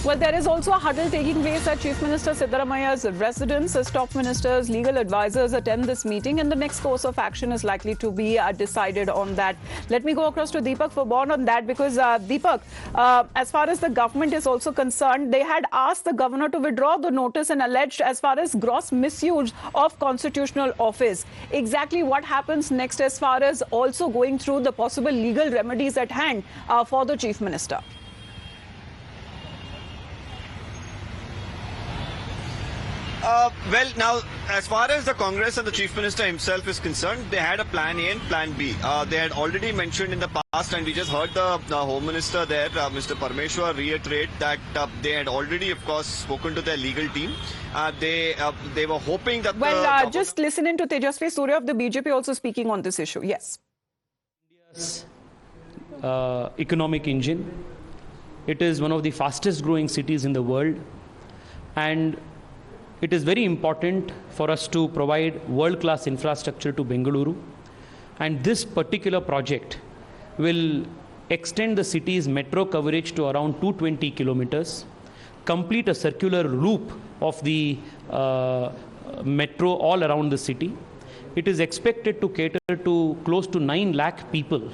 Well, there is also a huddle taking place at Chief Minister Siddaramaya's residence as top ministers, legal advisors attend this meeting, and the next course of action is likely to be decided on that. Let me go across to Deepak Fabon on that because, Deepak, as far as the government is also concerned, they had asked the governor to withdraw the notice and alleged as far as gross misuse of constitutional office. Exactly what happens next as far as also going through the possible legal remedies at hand for the Chief Minister? Well, now, as far as the Congress and the Chief Minister himself is concerned, they had a plan A and plan B. They had already mentioned in the past, and we just heard the Home Minister there, Mr. Parmeshwar, reiterate that they had already, of course, spoken to their legal team. They were hoping that just listening to Tejasvi Surya of the BJP also speaking on this issue. Yes. India's economic engine. It is one of the fastest growing cities in the world, and it is very important for us to provide world-class infrastructure to Bengaluru, and this particular project will extend the city's metro coverage to around 220 kilometers, complete a circular loop of the metro all around the city. It is expected to cater to close to 9 lakh people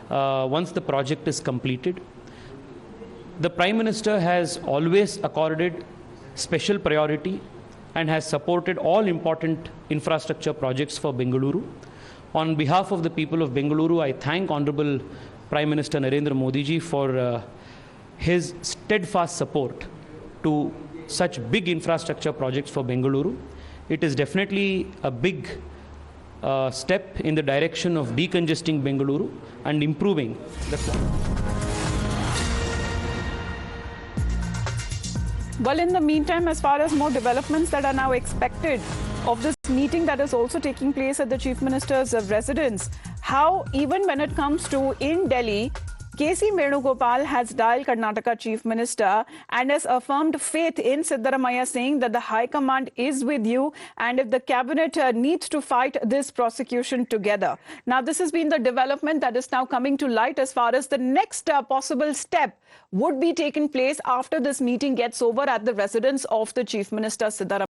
once the project is completed. The Prime Minister has always accorded special priority and has supported all important infrastructure projects for Bengaluru. On behalf of the people of Bengaluru, I thank Honorable Prime Minister Narendra Modi ji for his steadfast support to such big infrastructure projects for Bengaluru. It is definitely a big step in the direction of decongesting Bengaluru and improving the quality. Well, in the meantime, as far as more developments that are now expected of this meeting that is also taking place at the Chief Minister's residence, how even when it comes to in Delhi, K.C. Venugopal has dialed Karnataka Chief Minister and has affirmed faith in Siddaramaiah, saying that the High Command is with you and if the cabinet needs to fight this prosecution together. Now, this has been the development that is now coming to light as far as the next possible step would be taken place after this meeting gets over at the residence of the Chief Minister Siddaramaiah.